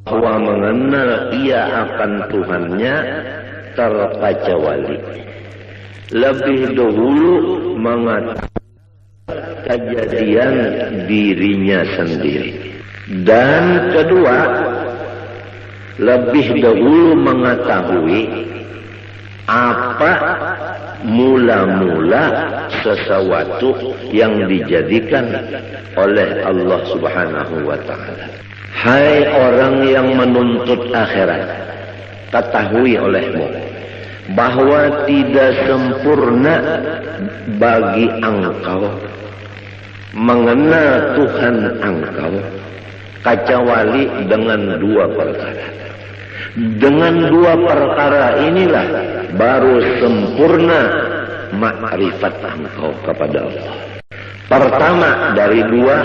bahwa mengenal ia akan Tuhannya terkecuali. Lebih dahulu mengatakan kejadian dirinya sendiri. Dan kedua, lebih dahulu mengetahui apa mula-mula sesuatu yang dijadikan oleh Allah Subhanahu wa ta'ala. Hai orang yang menuntut akhirat, ketahui olehmu bahwa tidak sempurna bagi engkau mengenal Tuhan engkau kecuali dengan dua perkara. Dengan dua perkara inilah baru sempurna makrifat engkau kepada Allah. Pertama dari dua,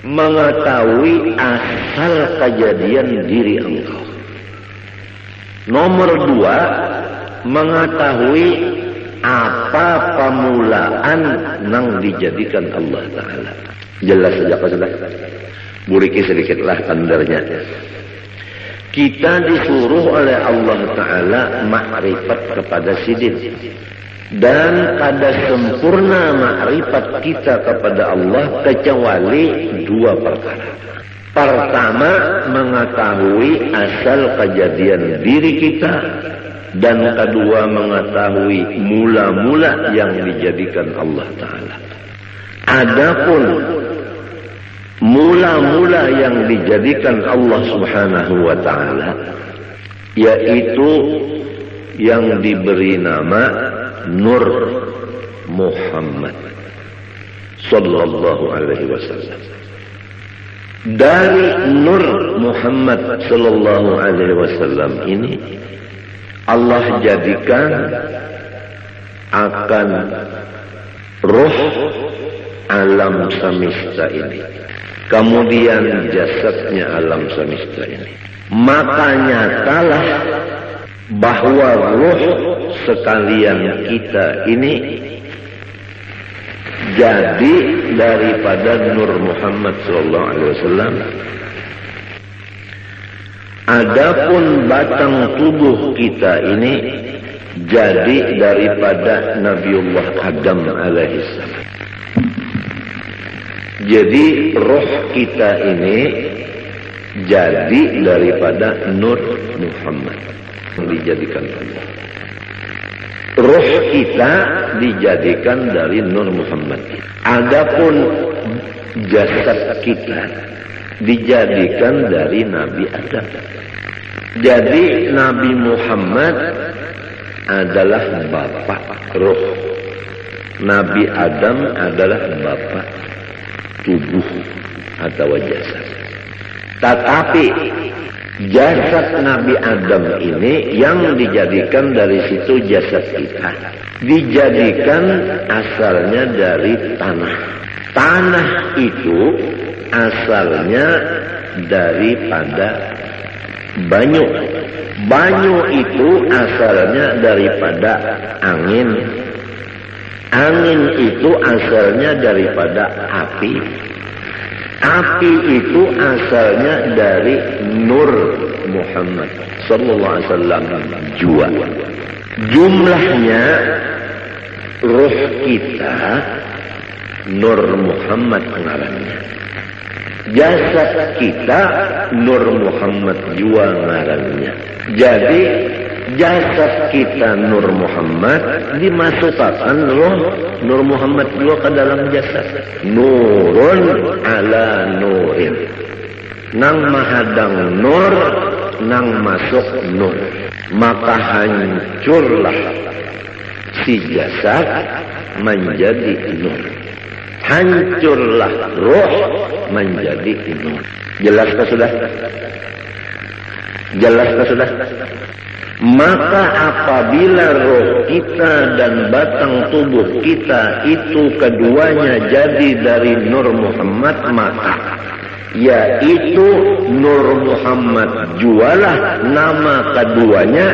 mengetahui asal kejadian diri engkau. Nomor dua, mengetahui apa permulaan yang dijadikan Allah Ta'ala. Jelas saja Pak sudah. Buriki sedikitlah tandarnya. Kita disuruh oleh Allah Ta'ala makrifat kepada sidin. Dan kada sempurna makrifat kita kepada Allah kecuali dua perkara. Pertama, mengetahui asal kejadian diri kita. Dan kedua, mengetahui mula-mula yang dijadikan Allah Ta'ala. Adapun mula-mula yang dijadikan Allah Subhanahu wa ta'ala, yaitu yang diberi nama Nur Muhammad sallallahu alaihi wasallam. Dari Nur Muhammad sallallahu alaihi wasallam ini Allah jadikan akan roh alam semesta ini, kemudian jasadnya alam semesta ini. Maka nyatalah bahwa roh sekalian kita ini jadi daripada Nur Muhammad sallallahu alaihi wasallam. Adapun batang tubuh kita ini jadi daripada Nabiullah Adam alaihissalam. Jadi roh kita ini jadi daripada Nur Muhammad yang dijadikan Allah. Roh kita dijadikan dari Nur Muhammad. Adapun jasad kita dijadikan dari Nabi Adam. Jadi Nabi Muhammad adalah bapak roh. Nabi Adam adalah bapak tubuh atau jasad. Tetapi jasad Nabi Adam ini yang dijadikan dari situ jasad kita, dijadikan asalnya dari tanah. Tanah itu asalnya daripada banyu. Banyu itu asalnya daripada angin. Angin itu asalnya daripada api. Api itu asalnya dari Nur Muhammad sallallahu alaihi wasallam jua. Jumlahnya roh kita Nur Muhammad ngarannya. Jasad kita Nur Muhammad jua ngarannya. Jadi jasad kita Nur Muhammad dimasukkan roh Nur Muhammad juga ke dalam jasad. Nurun ala nurin. Nang mahadang nur, nang masuk nur. Maka hancurlah si jasad menjadi nur. Hancurlah roh menjadi nur. Jelaskah sudah? Jelaskah sudah? Maka apabila roh kita dan batang tubuh kita itu keduanya jadi dari Nur Muhammad, maka yaitu Nur Muhammad jualah nama keduanya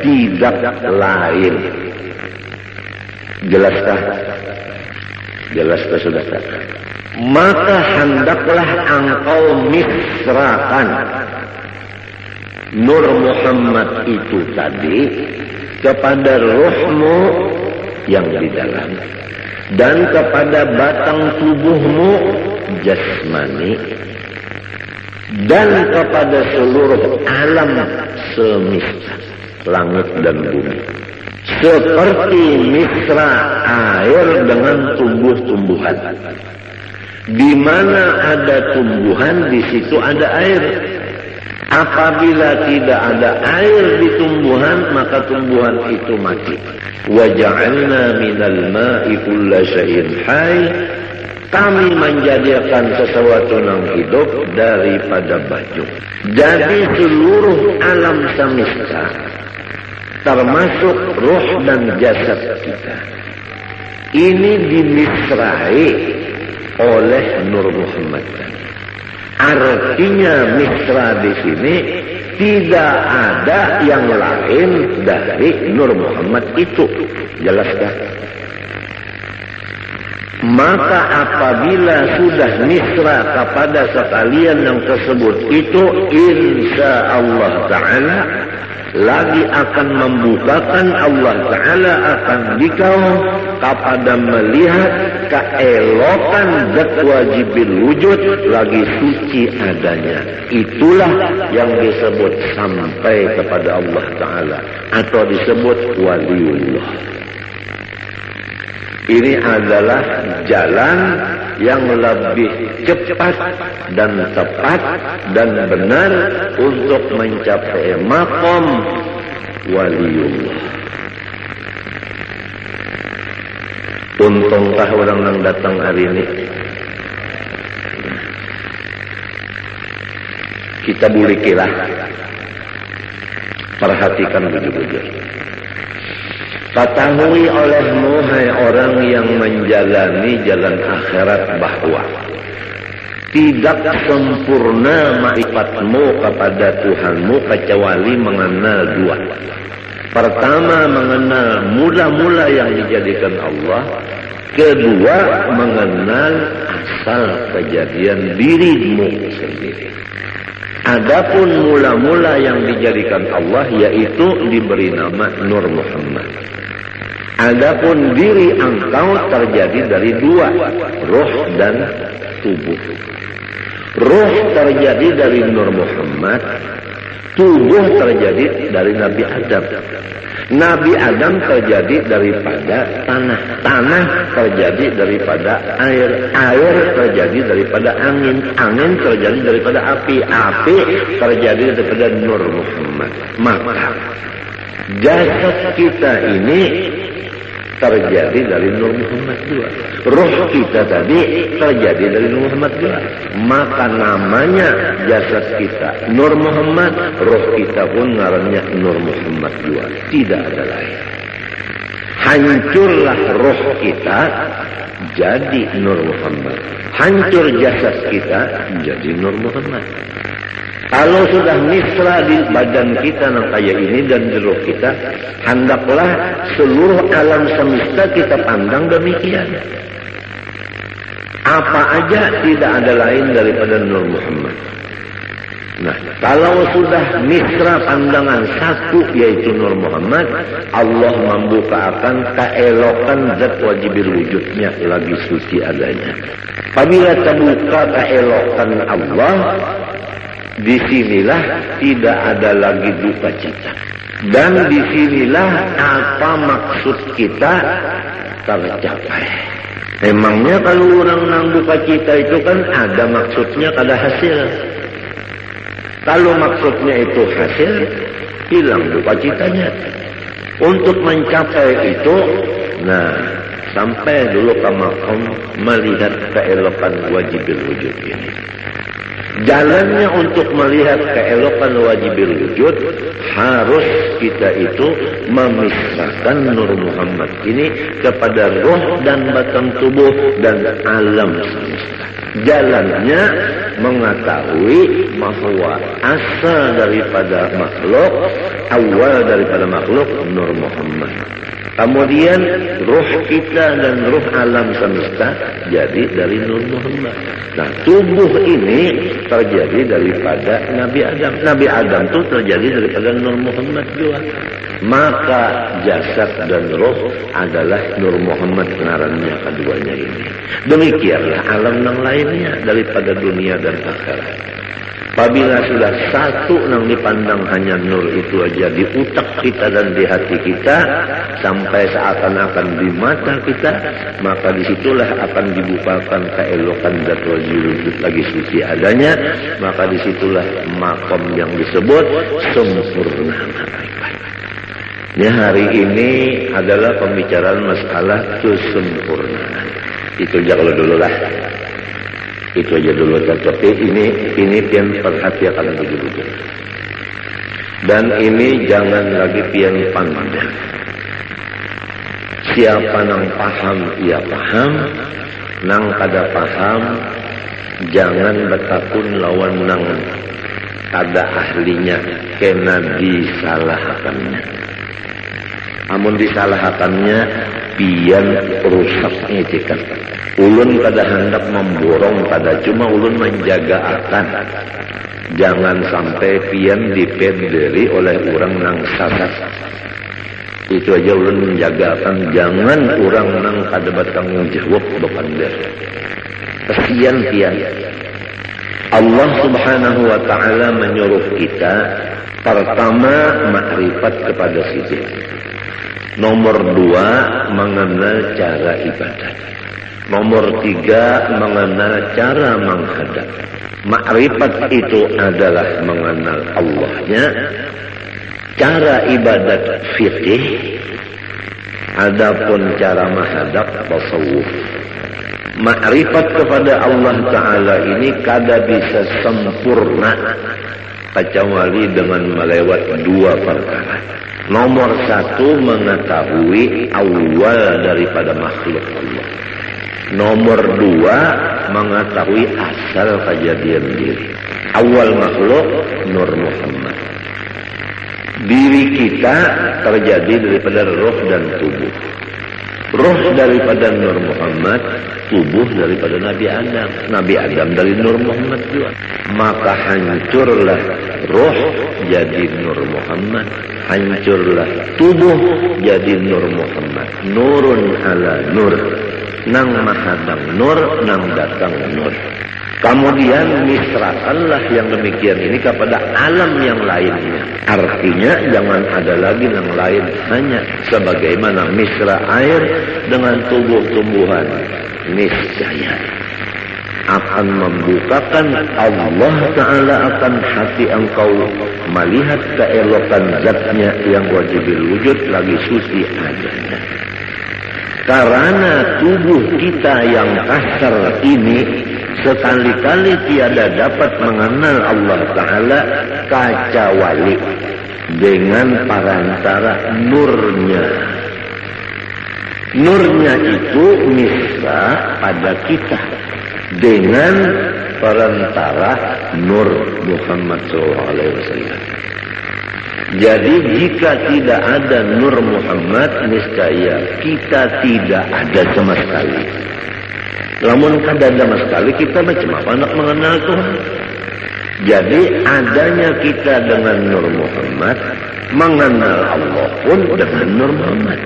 tidak lain. Jelaskah? Jelaskah sudah? Maka hendaklah engkau misrakan Nur Muhammad itu tadi kepada ruhmu yang di dalam dan kepada batang tubuhmu jasmani dan kepada seluruh alam semesta langit dan bumi, seperti misra air dengan tumbuh-tumbuhan. Di mana ada tumbuhan, di situ ada air. Apabila tidak ada air di tumbuhan, maka tumbuhan itu mati. Wa ja'alna minal ma'i kulla syai'in hayy. Kami menjadikan sesuatu yang hidup daripada baju. Jadi seluruh alam semesta, termasuk ruh dan jasad kita, ini dimisrai oleh Nur Muhammad. Artinya misra di sini tidak ada yang lain dari Nur Muhammad itu. Jelaskan? Maka apabila sudah misra kepada sekalian yang tersebut itu, insya Allah Ta'ala lagi akan membukakan Allah Ta'ala akan dikau kepada melihat keelokan zat wajibil wujud lagi suci adanya. Itulah yang disebut sampai kepada Allah Ta'ala atau disebut waliullah. Ini adalah jalan yang lebih cepat dan tepat dan benar untuk mencapai maqam waliullah. Untungkah orang yang datang hari ini? Kita bulikilah. Perhatikan bujur-bujur. Ketahui olehmu, hai orang yang menjalani jalan akhirat, bahwa tidak sempurna ma'rifatmu kepada Tuhanmu kecuali mengenal dua. Pertama, mengenal mula-mula yang dijadikan Allah. Kedua, mengenal asal kejadian dirimu sendiri. Adapun mula-mula yang dijadikan Allah yaitu diberi nama Nur Muhammad. Adapun diri engkau terjadi dari dua, ruh dan tubuh. Ruh terjadi dari Nur Muhammad, tubuh terjadi dari Nabi Adam. Nabi Adam terjadi daripada tanah, tanah terjadi daripada air, air terjadi daripada angin, angin terjadi daripada api, api terjadi daripada Nur Muhammad. Maka jasad kita ini terjadi dari Nur Muhammad juga. Ruh kita tadi terjadi dari Nur Muhammad juga. Maka namanya jasad kita Nur Muhammad, ruh kita pun ngarannya Nur Muhammad juga. Tidak ada lain. Hancurlah ruh kita jadi Nur Muhammad. Hancur jasad kita jadi Nur Muhammad. Kalau sudah misra di badan kita yang kayak ini dan di ruh kita, hendaklah seluruh alam semesta kita pandang demikian. Apa aja tidak ada lain daripada Nur Muhammad. Nah, kalau sudah misra pandangan satu yaitu Nur Muhammad, Allah membukakan keelokan zat wajibil wujudnya lagi suci adanya. Apabila terbuka keelokan Allah, disinilah tidak ada lagi duka cita. Dan disinilah apa maksud kita tercapai. Emangnya kalau orang nang duka cita itu kan ada maksudnya, ada hasil. Kalau maksudnya itu hasil, hilang duka citanya. Untuk mencapai itu, nah, sampai dulu ke maqam melihat keelokan wajibil wujud ini. Jalannya untuk melihat keelokan wajibil wujud, harus kita itu memisahkan Nur Muhammad ini kepada roh dan batang tubuh dan alam semesta. Jalannya mengetahui bahwa asal daripada makhluk, awal daripada makhluk Nur Muhammad. Kemudian ruh kita dan ruh alam semesta jadi dari Nur Muhammad. Nah, tubuh ini terjadi daripada Nabi Adam. Nabi Adam itu terjadi daripada Nur Muhammad juga. Maka jasad dan roh adalah Nur Muhammad ngarannya keduanya ini. Demikianlah alam yang lainnya daripada dunia dan akhirat. Apabila sudah satu yang dipandang hanya nur itu aja di utak kita dan di hati kita, sampai seakan-akan di mata kita, maka disitulah akan dibukakan keelokan zat wujud lagi suci adanya, maka disitulah makom yang disebut sempurna makrifat. Ini hari ini adalah pembicaraan masalah kesempurnaan. Itu aja kalau dulu lah. Itu aja dulu, tapi ini pian perhatikan begitu. Dan ini jangan lagi pian pandang. Siapa nang paham ia paham, nang kada paham jangan bertakun lawan nang kada ahlinya, kena disalahkannya. Amun disalahkannya pian rusaknya cekat. Ulun kada hendak memborong, kada cuma ulun menjaga akan jangan sampai pian dipenderi oleh orang nang sasat. Itu aja ulun menjaga akan jangan orang nang kada bertanggung jawab bepander. Kesian pian. Allah Subhanahu wa taala menyuruh kita pertama makrifat kepada sisi. Nomor 2 mengenal cara ibadat. Nomor 3 mengenal cara menghadap. Makrifat itu adalah mengenal Allahnya. Cara ibadat fikih. Adapun cara menghadap tasawuf. Makrifat kepada Allah Ta'ala ini kada bisa sempurna kecuali dengan melewat 2 perkara. Nomor 1 mengetahui awal daripada makhluk Allah. Nomor 2 mengetahui asal kejadian diri. Awal makhluk Nur Muhammad. Diri kita terjadi daripada roh dan tubuh. Roh daripada Nur Muhammad, tubuh daripada Nabi Adam. Nabi Adam dari Nur Muhammad juga. Maka hancurlah roh jadi Nur Muhammad. Hancurlah tubuh jadi Nur Muhammad. Nurun ala nur. Nang mahadang nur, nang datang nur. Kemudian misrakanlah yang demikian ini kepada alam yang lainnya. Artinya jangan ada lagi yang lain, hanya sebagaimana misra air dengan tubuh-tumbuhan. Niscaya akan membukakan Allah Ta'ala akan hati engkau melihat keelokan zatnya yang wajibil wujud lagi suci adanya. Karena tubuh kita yang kasar ini sekali-kali tiada dapat mengenal Allah Ta'ala kecuali dengan perantara nurnya. Nurnya itu misra pada kita dengan perantara Nur Muhammad SAW. Jadi jika tidak ada Nur Muhammad, niscaya kita tidak ada sama sekali. Namun kada ada sama sekali, kita macam apa nak mengenal Tuhan? Jadi adanya kita dengan Nur Muhammad, mengenal Allah pun dengan Nur Muhammad.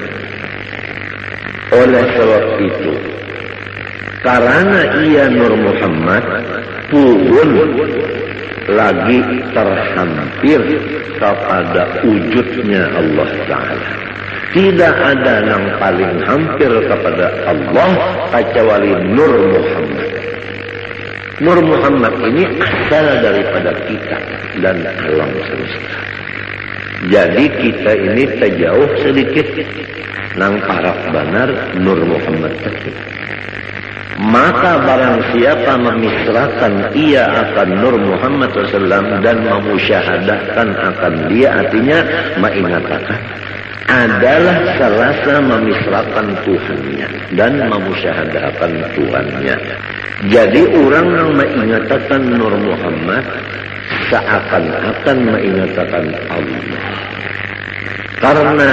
Oleh sebab itu, karena ia Nur Muhammad pun lagi terhampir kepada wujudnya Allah Ta'ala. Tidak ada yang paling hampir kepada Allah kecuali Nur Muhammad. Nur Muhammad ini asal daripada kita dan alam semesta. Jadi kita ini terjauh sedikit nang parak banar Nur Muhammad tadi. Maka barang siapa memisrakan ia akan Nur Muhammad SAW dan memusyahadahkan akan dia, artinya mengatakan adalah selasa memisrakan Tuhannya dan memusyahadahkan Tuhannya. Jadi orang yang mengatakan Nur Muhammad seakan-akan mengatakan Allah. Karena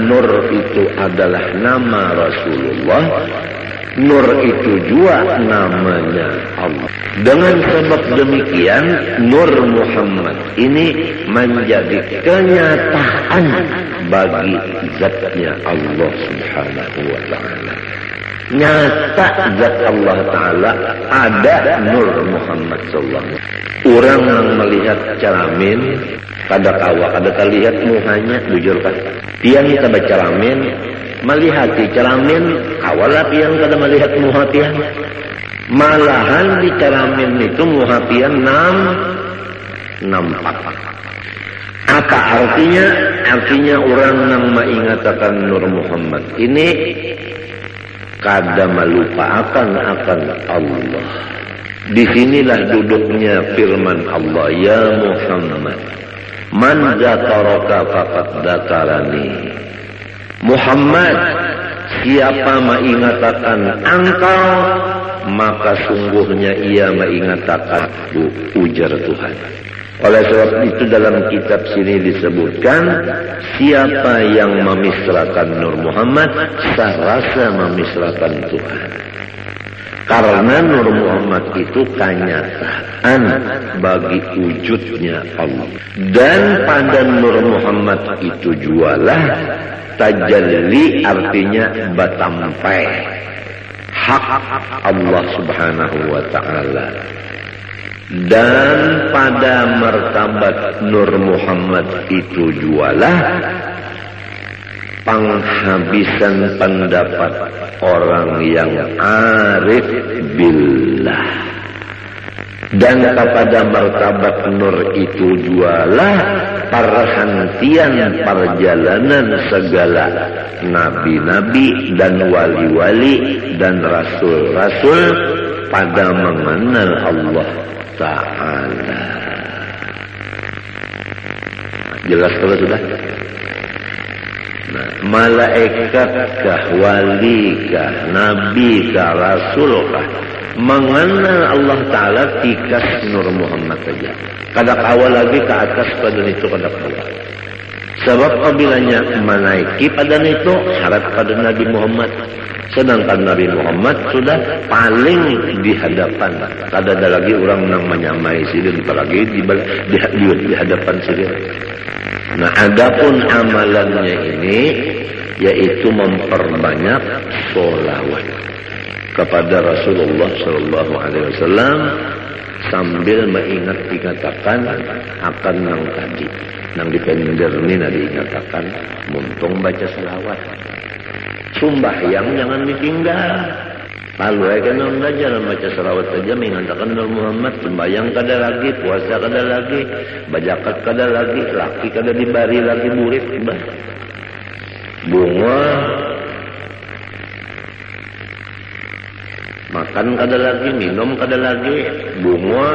Nur itu adalah nama Rasulullah, Nur itu juga namanya Allah. Dengan sebab demikian, Nur Muhammad ini menjadi kenyataan bagi zatnya Allah Subhanahu wa Ta'ala. Nyata zat Allah Ta'ala ada Nur Muhammad sallallahu. Orang yang melihat cermin kada kawa, kada terlihat muhanya, jujur kan? Pian kita baca cermin, melihat di cermin, kawalah pian kada melihat muha pian. Malahan di cermin itu muha pian nampak. Apa artinya? Artinya orang yang mengingatkan Nur Muhammad ini kada melupakan akan Allah. Disinilah duduknya firman Allah, ya Muhammad, man zakaraka faqad zakarani. Muhammad, siapa mengingatkan engkau, maka sungguhnya ia mengingatkan ujar Tuhan. Oleh sebab itu dalam kitab sini disebutkan, siapa yang memisrakan Nur Muhammad, serasa memisrakan Tuhan. Karena Nur Muhammad itu kenyataan bagi wujudnya Allah. Dan pada Nur Muhammad itu jualah tajalli, artinya batampai hak Allah Subhanahu wa Ta'ala. Dan pada martabat Nur Muhammad itu jualah penghabisan pendapat orang yang arif billah. Dan kepada martabat Nur itu jualah perhentian perjalanan segala nabi-nabi dan wali-wali dan rasul-rasul pada mengenal Allah Ta'ala. Jelas kalau sudah? Nah, malaikatkah, walikah, nabikah, rasulkah, mengenal Allah Ta'ala tikas Nur Muhammad saja. Kada kawal lagi ke atas pada itu, kada kawal. Sebab apabila menaiki pada itu syarat pada Nabi Muhammad. Sedangkan Nabi Muhammad sudah paling di hadapan. Kada ada lagi orang yang menyamai sini, apalagi di hadapan sini. Nah, adapun amalannya ini yaitu memperbanyak sholawat kepada Rasulullah Sallallahu Alaihi Wasallam sambil mengingat dikatakan akan nang tadi, nang dipender ni nadi dikatakan muntung baca selawat. Sumbahyang jangan ditinggal. Lalu kena belajar baca selawat saja mengatakan Nur Muhammad. Sembahyang kada lagi, puasa kada lagi, bajakat kada lagi, laki kada dibari lagi murid. Bunga makan kada lagi, minum kada lagi, bunga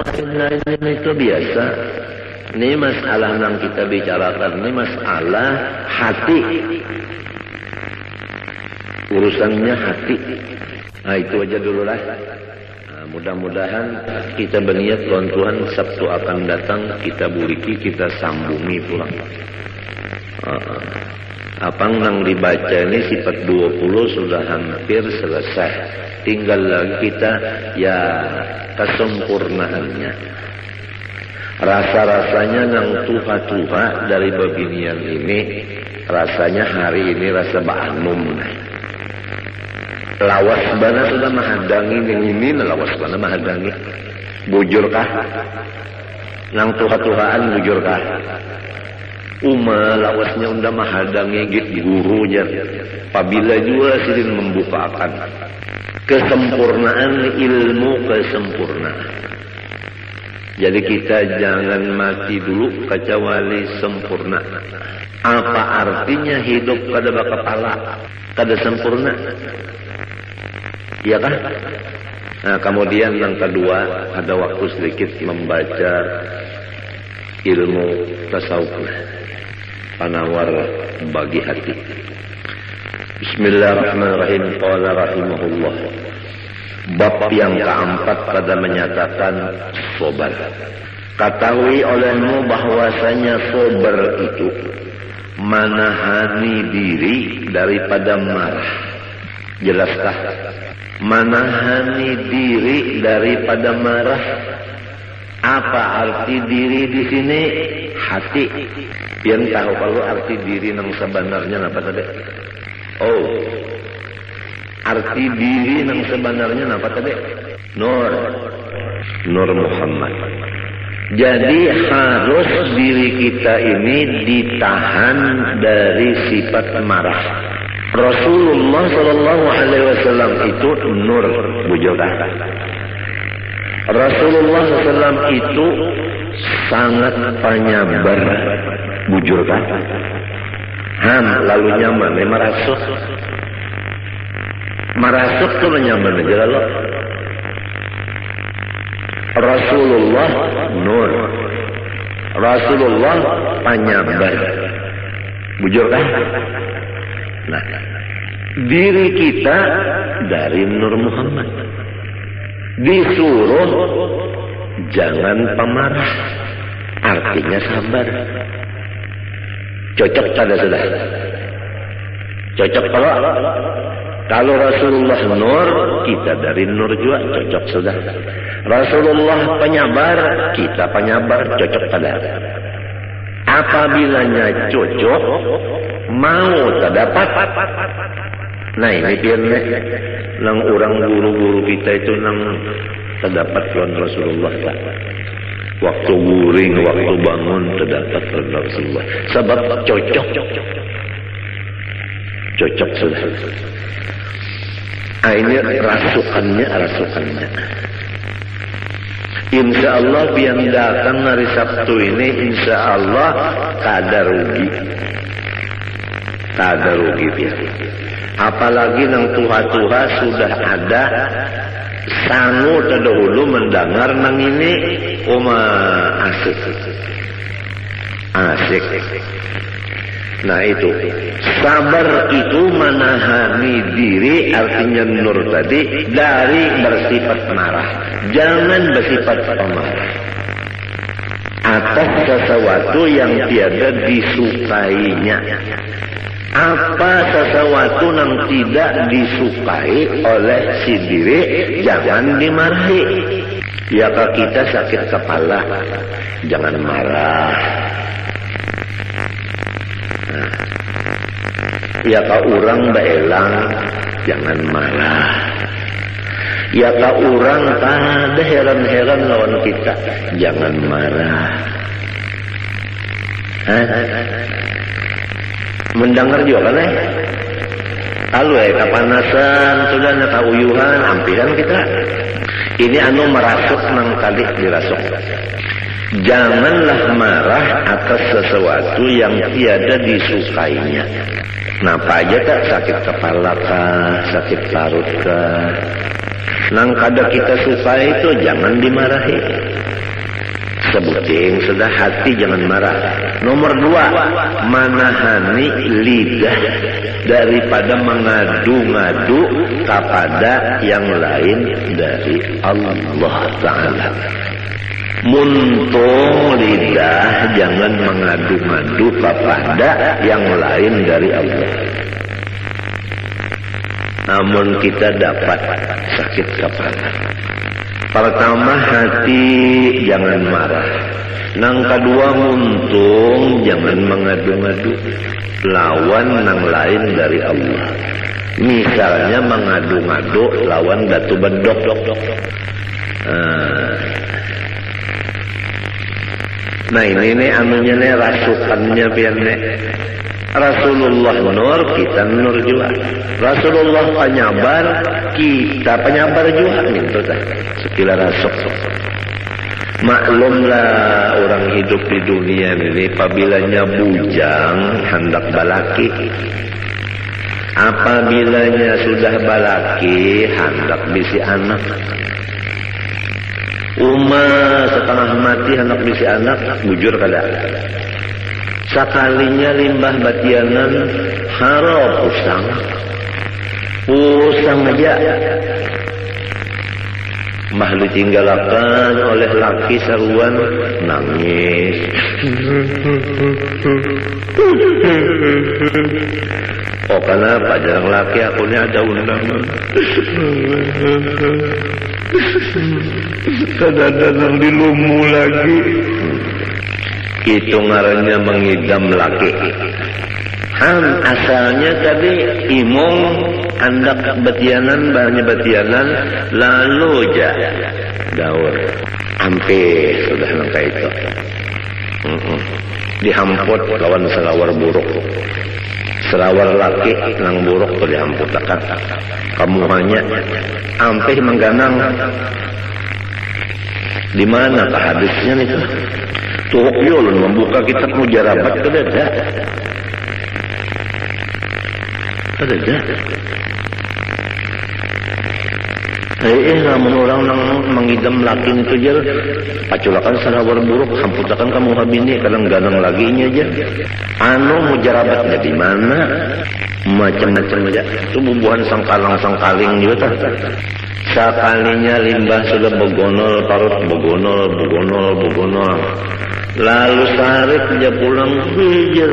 lain-lain itu biasa. Ini masalah yang kita bicarakan, ini masalah hati. Urusannya hati. Nah, itu aja dulu lah. Nah, mudah-mudahan kita berniat Tuhan Sabtu akan datang kita buriki, kita sambungi pulang. Apa yang dibaca ini sifat 20 sudah hampir selesai. Tinggal lagi kita ya kesempurnaannya. Rasa-rasanya yang tuha-tuha dari babinian ini, rasanya hari ini rasa ba'anum. Lawas bana sudah mahadangi yang ini, lawas bana mahadangi. Bujurkah? Nang tuha-tuhaan bujurkah? Lawasnya unda mahadangi git gurunya. Apabila juga silin membukakan kesempurnaan ilmu, kesempurnaan. Jadi kita jangan mati dulu kecuali sempurna. Apa artinya hidup kada bakapala, kada sempurna? Iya kan? Nah, kemudian yang kedua, ada waktu sedikit membaca ilmu tasawuf, penawar bagi hati. Bismillahirrahmanirrahim. Qala rahimahullah. Bab yang keempat pada menyatakan sobar. Ketahui olehmu bahwasanya sabar itu menahani diri daripada marah. Jelaskah? Menahani diri daripada marah. Apa arti diri di sini? Hati. Yang tahu kalau arti diri nang sebenarnya apa tadi? Oh, arti diri nang sebenarnya apa tadi? Nur Muhammad. Jadi harus diri kita ini ditahan dari sifat marah. Rasulullah Shallallahu Alaihi Wasallam itu nur, bujudah. Rasulullah SAW itu sangat penyabar, bujudah. Lalu nyaman, merasuk tuh nyaman aja lalu. Rasulullah nur, Rasulullah penyabar, bujur kan? Nah, diri kita dari Nur Muhammad disuruh jangan pemarah, artinya sabar. Cocok pada sudah? Cocok kalau Rasulullah nur, kita dari nur juga cocok sudah. Rasulullah penyabar, kita penyabar, cocok pada. Apabila cocok, mau terdapat. Nah ini biarnya, nang orang guru-guru kita itu nang terdapat lawan Rasulullah tak. Waktu guring, waktu bangun terdapat lawan Rasulullah. Sebab cocok sudah. Ini rasukannya. Insya Allah biar datang hari Sabtu ini, insya Allah kada rugi biar. Apalagi nang tuha-tuha sudah ada sangu terdahulu mendengar nang ini, asik. Nah itu sabar itu menahani diri, artinya nur tadi, dari bersifat marah. Jangan bersifat pemarah atas sesuatu yang tiada disukainya. Apa sesuatu yang tidak disukai oleh si diri, jangan dimarahi. Ya kalau kita sakit kepala, jangan marah. Ya kalau orang beelang, jangan marah. Ya kalau orang ada heran-heran lawan kita, jangan marah. Mendengar juga kan kalau kepanasan, sudah keuyuhan, ampiran kita. Ini merasuk nang tadi dirasuk. Janganlah marah atas sesuatu yang tiada disukainya. Napa aja tak, sakit kepala kah, sakit parut kah, nang kada kita suka itu jangan dimarahi. Sebuting sudah hati jangan marah. Nomor 2, menahani lidah daripada mengadu-ngadu kepada yang lain dari Allah Ta'ala. Muntung lidah jangan mengadu-ngadu kepada yang lain dari Allah. Namun kita dapat sakit kepala. Pertama, hati jangan marah. Nang kedua, muntung jangan mengadu-ngadu lawan nang lain dari Allah. Misalnya mengadu-ngadu lawan batu bedok. Nah ini anunya nih, rasukannya biarnya. Rasulullah nur, kita nur juga. Rasulullah penyabar, kita penyabar juga. Minta sekilas rasuk. Maklumlah orang hidup di dunia ini, apabila bujang hendak balaki. Apabila sudah balaki hendak bisi anak. Setengah mati hendak bisi anak, bujur kada. Sekalinya limbah batianan harap pusang aja. mah ditinggalakan oleh laki saruan nangis. Oh kenapa jarang laki akunya ada undangan. Kadang-kadang dilumu lagi. Itu ngarannya mengidam laki. Asalnya tadi imong andak betianan bahannya betianan lalu aja daur ampe sudah nangka itu dihamput lawan selawar buruk selawar laki nang buruk tuh dihamput akan kamu hanya ampe mengganang di mana hadisnya nih tuh yulun membuka kitab mujarabat kedada ada. Namun orang nang mengidam laki itu jer, paculakan selawar buruk, hamputakan kamu habini, kadang ganang laginya aja. Anu mujarabatnya di mana? Macam-macam aja. Itu bubuhan sangkaling juga tak. Sekalinya limbah sudah begonol, parut begonol. Lalu sehari dia pulang hijau.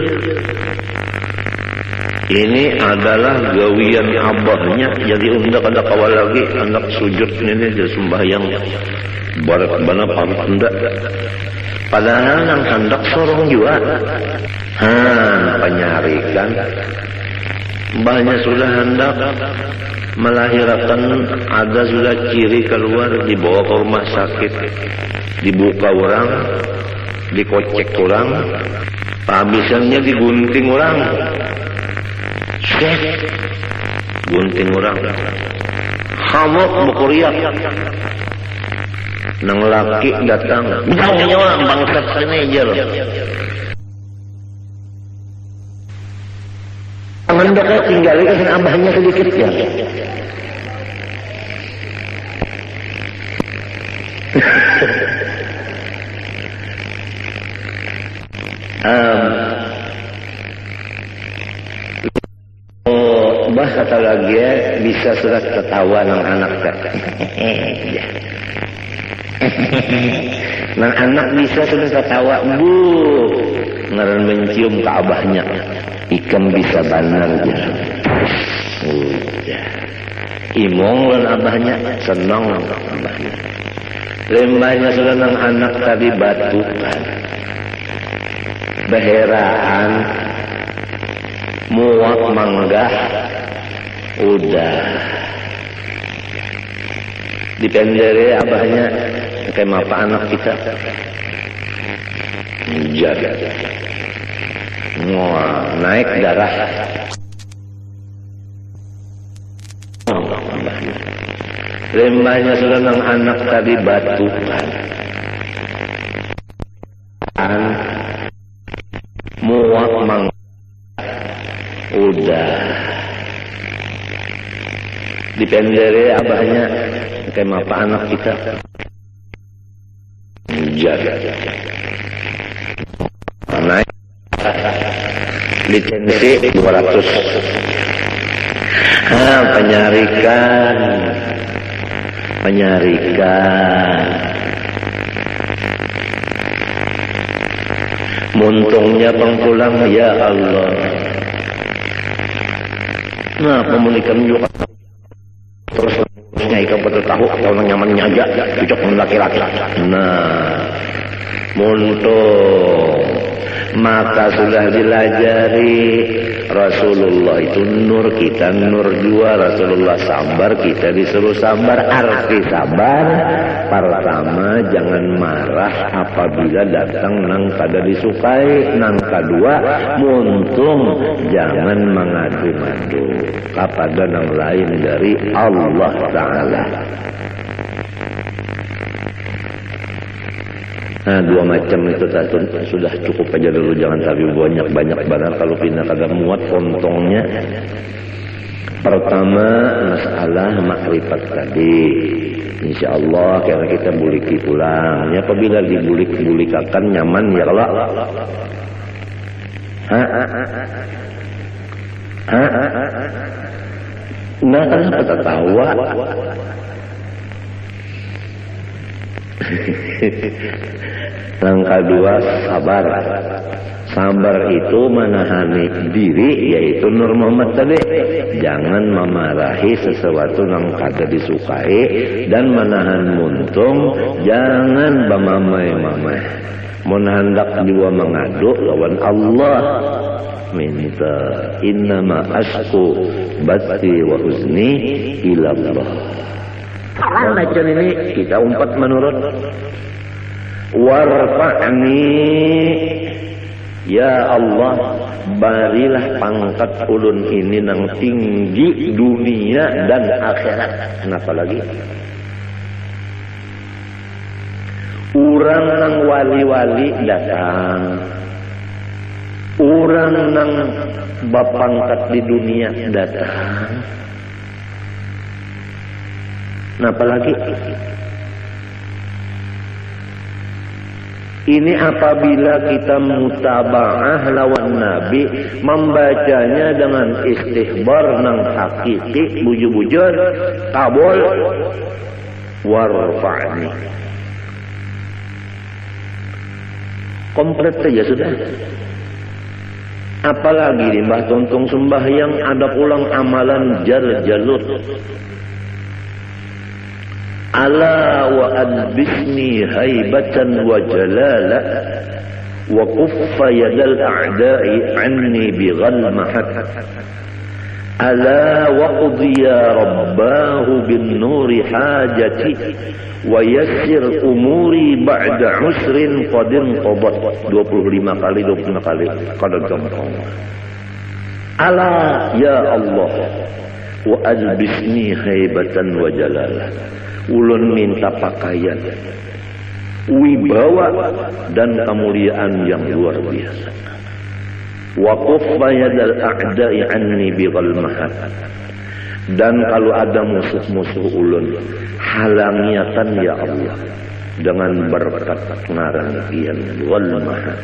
Ini adalah gawian abahnya. Jadi undak ada kawal lagi anak sujud ini dia sembahyang barat bana parut hendak. Padahal nang hendak sorong juga. Penyarikan. Mbahnya sudah hendak melahirkan, ada sudah ciri keluar, dibawa ke rumah sakit, dibuka orang, dikocek orang, habisannya digunting orang. Gunting orang hamuk bukuriak nang laki datang jauhnya orang bangsat sini aja loh tangan dekat tinggalin ke abahnya sedikit ya Bah kata lagi ya, bisa sudah ketawa nang anak nang anak bisa sudah ketawa bu ngaran mencium ke abahnya ikan bisa banar ya udah imong lan abahnya senang abahnya lembahnya sudah nang anak tadi batukan beheraan muak manggah udah dipendere abahnya kayak mapa anak kita jaga naik darah lembahnya sudah nang anak tadi batukan muak manggah udah dipendere abahnya kayak mapa anak kita jaga naik lisensi 200 penyarikan muntungnya pengpulang ya Allah. Nah, pemunikan juga terus ikan betul tahu kalau nyamannya aja cocok dengan laki-laki. Nah, muntung maka sudah dilajari Rasulullah itu nur, kita nur jua. Rasulullah sabar, kita disuruh sabar. Arti sabar pertama jangan marah apabila datang nang kada disukai, nang kedua muntung jangan mengadu-madu kepada nang lain dari Allah Ta'ala. Nah, dua macam itu sudah cukup aja dulu, jangan tapi banyak benar kalau pindah kagak muat pontongnya. Pertama masalah makrifat tadi, insya Allah karena kita buliki pulang. Ya, apabila dibulik-bulikakan nyaman ya Allah. Nah, kenapa tertawa? Langkah dua, sabar. Sabar itu menahani diri, yaitu Nur Muhammad tadi. Jangan memarahi sesuatu yang kada disukai dan menahan muntung. Jangan bamamai-mamai. Mun hendak juga mengadu lawan Allah. Minta innama asku bati wa huzni ilallah. Bacaan ini kita umpat menurut warfa'ni ya Allah, barilah pangkat ulun ini nang tinggi dunia dan akhirat. Kenapa lagi? Urang nang wali-wali datang, urang nang bapangkat di dunia datang. Kenapa lagi? Ini apabila kita mutaba'ah lawan Nabi, membacanya dengan istihbar nang hakiki, bujur-bujur, kabul, warfa'ni. Komplit saja sudah. Apalagi di Mbah Tontong sembahyang ada pulang amalan jar-jalut. Ala wa adbisni haibatan wa jalala wa kuffa yadal a'da'i anni bighal mahat. Ala wa qudhiya rabbahu bin nuri hajati wa yassir umuri ba'da usrin qadin qabat. 25 kali qadar gampang. Ala ya Allah wa adbisni haibatan wa jalala. Ulun minta pakaian, wibawa dan kemuliaan yang luar biasa. Wa kuffa yadal a'da'i anni bighal mahat. Dan kalau ada musuh-musuh ulun, halangiakan ya Allah dengan berkat ngarantian wal mahat.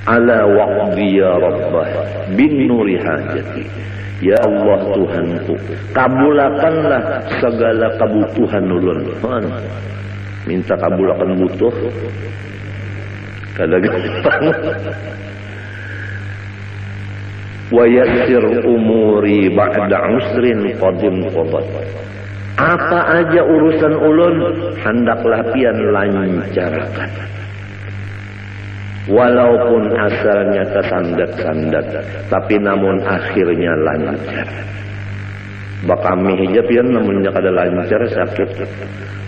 Ala waqdi ya rabbah bin nuri hajati. Ya Allah Tuhanku, kabulakanlah segala kebutuhan ulun. Minta kabulakan butuh, kada gampang. Wa yassir umuri ba'da usrin qadim qabat. Apa aja urusan ulun, hendaklah pian lancarkan. Walaupun asalnya tersandat-sandat, tapi namun akhirnya lancar. Bakami hijab pian namunnya kada lancar sakit.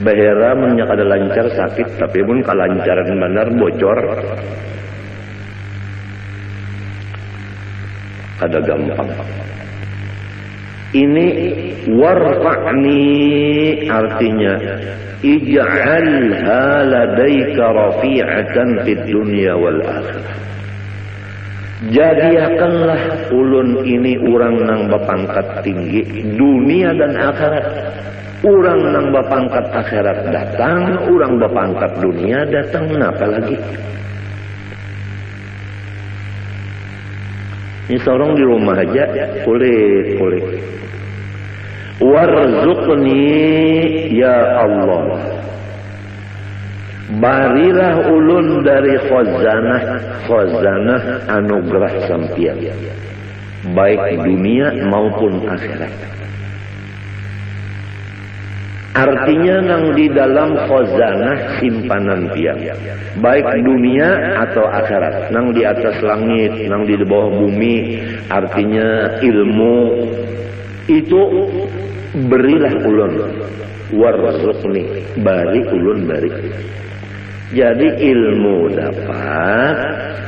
Bahera munnya kada lancar sakit, tapi pun kalancaran benar bocor. Kada gampang. Ini warfa'ni artinya ij'alha ladaika rafi'atan fid dunya wal akhirah. Jadikanlah ulun ini urang nang bapangkat tinggi dunia dan akhirat. Urang nang bapangkat akhirat datang, urang bapangkat dunia datang. Kenapa lagi? Ini seorang di rumah aja kulit. Warzuqni ya Allah, barilah ulun dari khazanah anugerah sampian, baik dunia maupun akhirat. Artinya nang di dalam khazanah simpanan pian, baik dunia atau akhirat, nang di atas langit, nang di bawah bumi. Artinya ilmu itu berilah ulun, warzuqni, bari ulun bari. Jadi ilmu dapat,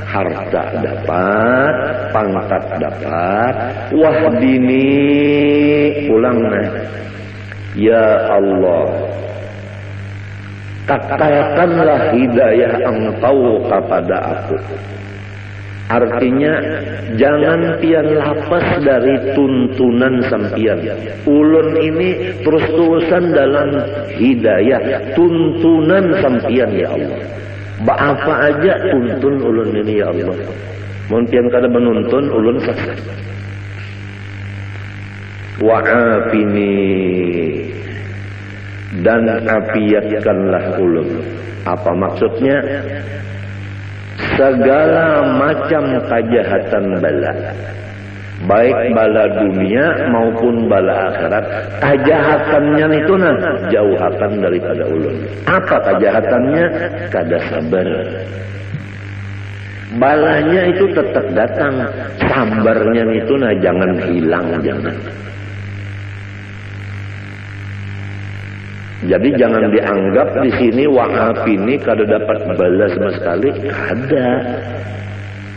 harta dapat, pangkat dapat, wahdini pulangnya. Ya Allah, katakanlah hidayah Engkau kepada aku. Artinya jangan pian lapas dari tuntunan sampian. Ulun ini terus-terusan dalam hidayah, tuntunan sampian ya Allah. Apa aja tuntun ulun ini ya Allah. Mun pian kada menuntun ulun sesat. Wa'afini dan afiatkanlah ulun. Apa maksudnya? Segala macam kejahatan bala, baik bala dunia maupun bala akhirat, kejahatannya itu jauhakan daripada ulun. Apa kejahatannya? Kada sabar. Balanya itu tetap datang, sabarnya itu jangan hilang, jangan. Jadi jangan dianggap di sini wahab ini kada dapat balas sama sekali, ada.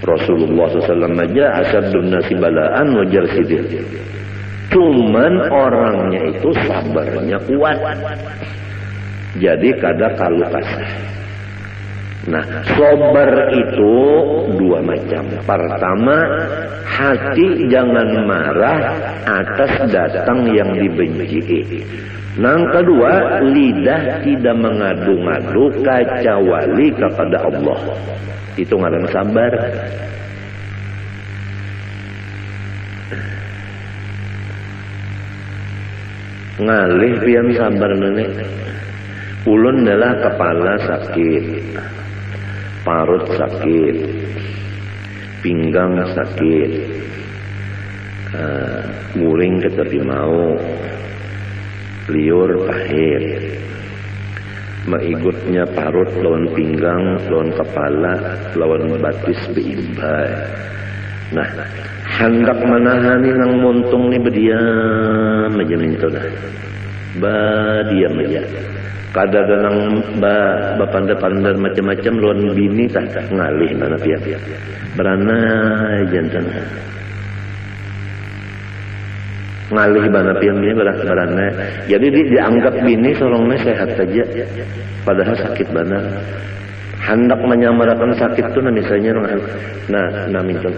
Rasulullah SAW aja asyadun nasi balaan wajar sidir. Cuman orangnya itu sabarnya kuat. Jadi kada kalu kasah. Nah, sabar itu dua macam. Pertama, hati jangan marah atas datang yang dibenci. Yang kedua, lidah tidak mengadu-ngadu kecuali kepada Allah. Itu ngaran sabar. Ngalih pian sabar nenek. Ulun adalah kepala sakit, parut sakit, pinggang sakit, muring tetapi mau, liur pahit, maigutnya parut lawan pinggang, lawan kepala, lawan batis beimbai. Nah, hendak menahani nang montung ni berdiam aja minta dah, berdiam aja. Kada nang bapandar-pandar macam-macam lawan bini tak ngalih mana pihak berana jantan ngalih bana pihak bini berana. Jadi dianggap bini sorongnya sehat saja, padahal sakit bana. Hendak menyamarakan sakit tu misalnya nah minta.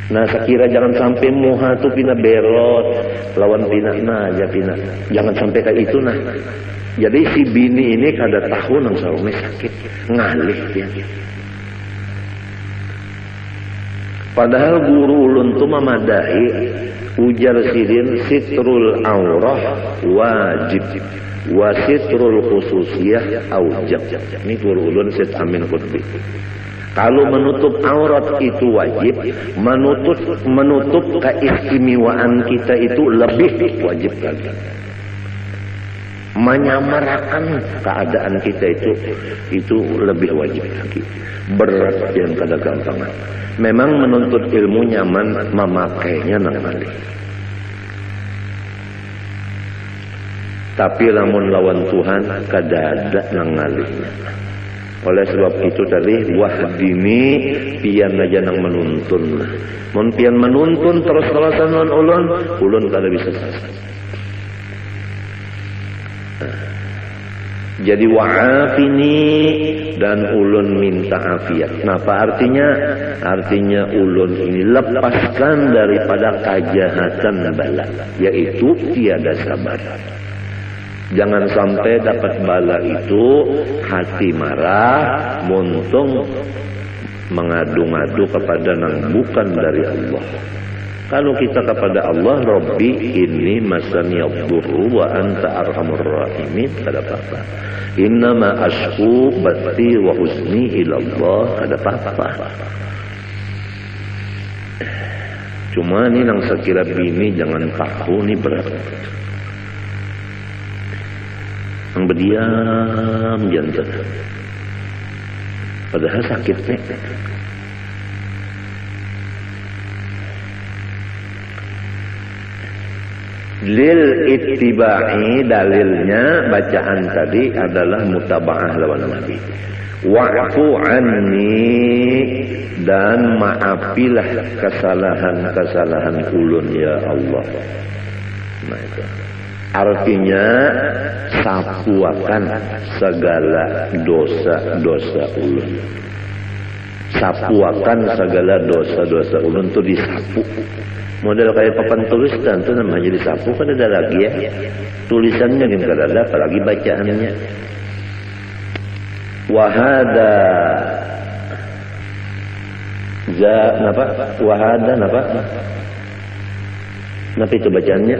Nah, sekira jangan sampai muha tu pina berot lawan pina aja pina. Jangan sampai kayak itu nah. Jadi si bini ini kada tahu nang sarungnya sakit, ngalih dia. Padahal guru ulun tu memadai ujar sidin sitrul aurah wajib wa sitrul khususiyah aujab. Ini guru ulun Syed Amin Qutbi. Kalau menutup aurat itu wajib, menutup keistimewaan kita itu lebih wajib lagi. Menyamarakan keadaan kita itu lebih wajib lagi. Berat yang kada gampang. Memang menuntut ilmu nyaman, memakainya nang malih. Tapi lamun lawan Tuhan kada ada nang ngalihnya. Oleh sebab itu tadi wahdini pian aja nang menuntun. Mun pian menuntun terus-terusan ulun kada bisa selesai. Jadi wa'afini dan ulun minta afiat. Nah, apa artinya? Artinya ulun ini lepaskan daripada kejahatan bala, yaitu tiada sabar. Jangan sampai dapat bala itu hati marah, muntung mengadu-ngadu kepada nang bukan dari Allah. Kalau kita kepada Allah, Rabbi inni masani yadurru wa anta arhamur rahimin, kada apa-apa. Innama ashku bati wa husni ilallah, kada apa-apa. Cuma ni nang sekira bini jangan kaku ni berat. Yang berdiam jantan. Padahal sakitnya. Lil ittiba'i, dalilnya bacaan tadi adalah mutaba'ah lawan Nabi. Wa'fu anni, dan maafilah kesalahan-kesalahan ulun ya Allah. Nah itu. Artinya sapuakan segala dosa-dosa ulun. Sapuakan segala dosa-dosa ulun itu disapu. Model kayak papan tulisan itu namanya disapu, kan ada lagi ya. Tulisannya kan ada, apalagi bacaannya. Wahada napa? Wahada napa? Napa itu bacaannya?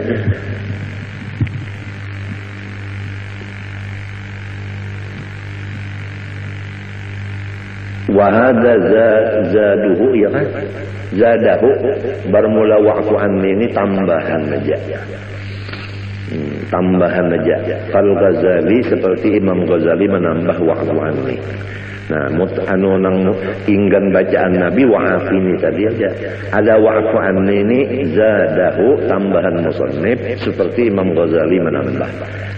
Wa hadza zaduhu ya kan? Zadahu bermula wa'fu anni ini tambahan aja. Tambahan aja. Fal Ghazali seperti Imam Ghazali menambah wa'fu anni. Nah, nang inggan bacaan Nabi wa'afini tadi aja. Ada wa'fu anni ini zadahu tambahan musannif seperti Imam Ghazali menambah.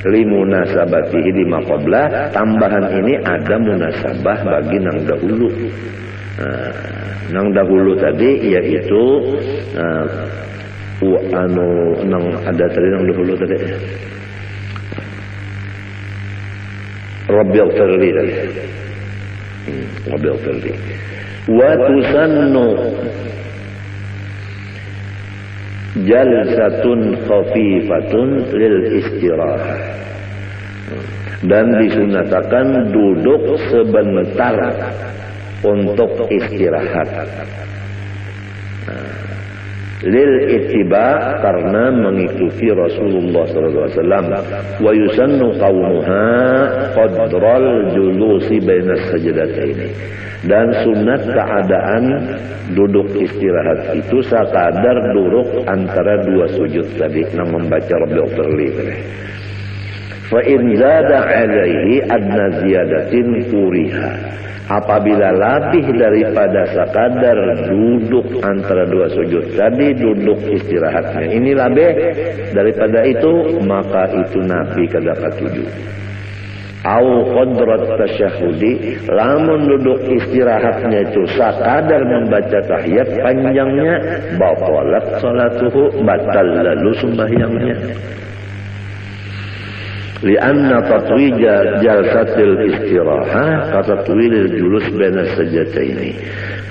Limunasabatihi lima qabla, tambahan ini ada munasabah bagi nang dahulu. Nang dahulu tadi yaitu nang ada tadi nang dahulu tadi. Rabbi ighfirli tadi. Rabbi ighfirli. Wa tusannu jalsatun khafifatun lil istirahah. Dan disunatakan duduk sebentar untuk istirahat. Lil ittiba karena mengikuti Rasulullah SAW. Wa yusannu qaumuha qadral julusi bainas sajdataini. Dan sunat keadaan duduk istirahat itu sekadar duduk antara dua sujud tadi nang membaca Rabbi ighfirli. Fa in zada alaihi adna ziyadatin kuriha. Apabila lebih daripada sekadar duduk antara dua sujud tadi duduk istirahatnya ini lebih daripada itu, maka itu Nabi kadapat tujuh. Au qadrat tasyahudi, lamun duduk istirahatnya itu sekadar membaca tahiyat panjangnya, batalat salatuhu, batal lalu sembahyangnya. Lianna tatwija jalsatil istirahah katatwilil julus baina sajdataini.